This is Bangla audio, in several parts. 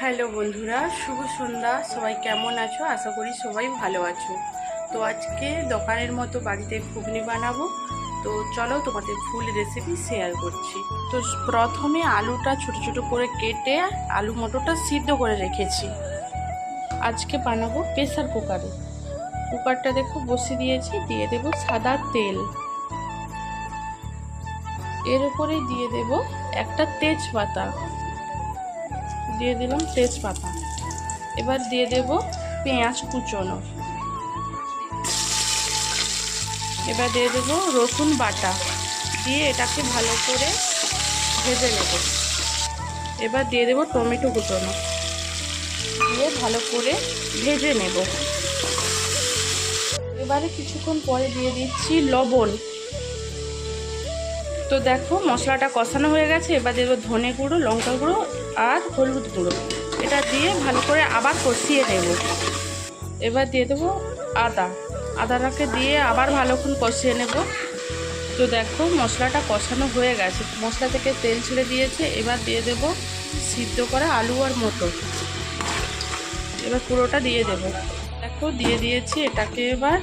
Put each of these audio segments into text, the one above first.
হ্যালো বন্ধুরা, শুভ সন্ধ্যা। সবাই কেমন আছো? আশা করি সবাই ভালো আছো। তো আজকে দোকানের মতো বাড়িতে ঘুগনি বানাবো। তো চলো তোমাদের ফুল রেসিপি শেয়ার করছি। তো প্রথমে আলুটা ছোট ছোট করে কেটে আলু মটরটা সিদ্ধ করে রেখেছি। আজকে বানাবো প্রেসার কুকারে। কুকারটা দেখো বসিয়ে দিয়েছি, দিয়ে দেব সাদা তেল। এর উপরে দিয়ে দেব একটা তেজপাতা, দিয়ে দিলাম তেজপাতা। এবার দিয়ে দেব পেঁয়াজ কুচোনো। এবার দিয়ে দেব রসুন বাটা, দিয়ে এটাকে ভালো করে ভেজে নেব। এবার দিয়ে দেব টমেটো কুচোনো, দিয়ে ভালো করে ভেজে নেব। এবারে কিছুক্ষণ পরে দিয়ে দিচ্ছি লবণ। তো দেখো মশলাটা কষানো হয়ে গেছে। এবার দেবো ধনে গুঁড়ো, লঙ্কা গুঁড়ো আর হলুদ গুঁড়ো। এটা দিয়ে ভালো করে আবার কষিয়ে নেব। এবার দিয়ে দেবো আদাটাকে দিয়ে আবার ভালোক্ষণ কষিয়ে নেব। তো দেখো মশলাটা কষানো হয়ে গেছে, মশলা থেকে তেল ছেড়ে দিয়েছে। এবার দিয়ে দেব সিদ্ধ করা আলু আর মটর। এবার পুরোটা দিয়ে দেব। দেখো দিয়ে দিয়েছি। এটাকে এবার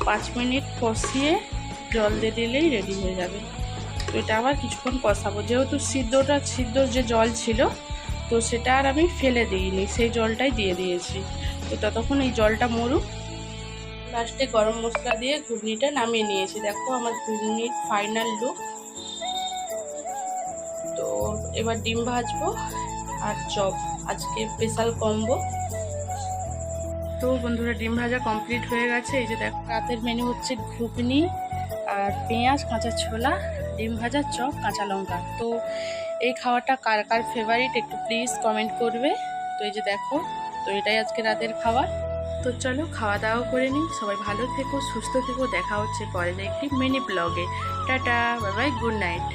5 মিনিট কষিয়ে জল দিয়ে দিলেই রেডি হয়ে যাবে। তো এটা আবার কিছুক্ষণ কষাবো। যেহেতু সিদ্ধ যে জল ছিল, তো সেটা আর আমি ফেলে দিইনি, সেই জলটাই দিয়ে দিয়েছি। তো ততক্ষণ এই জলটা মরুক। লাস্টে গরম মশলা দিয়ে ঘুগনিটা নামিয়ে নিয়েছি। দেখো আমার ঘুগনির ফাইনাল লুক। তো এবার ডিম ভাজবো আর চপ, আজকে স্পেশাল কম্বো। তো বন্ধুরা ডিম ভাজা কমপ্লিট হয়ে গেছে। এই যে দেখো রাতের মেনু হচ্ছে ঘুগনি আর পেঁয়াজ, কাঁচা ছোলা, ডিম ভাজা, চপ, কাঁচা লঙ্কা। তো এই খাওয়াটা কার কার ফেভারিট একটু প্লিজ কমেন্ট করবে। তো এই যে দেখো, তো এটাই আজকে রাতের খাবার। তো চলো খাওয়া দাওয়া করে নিই। সবাই ভালো থেকো, সুস্থ থেকো। দেখা হচ্ছে পরের একটি মিনি ব্লগে। Tata, bye bye, good night.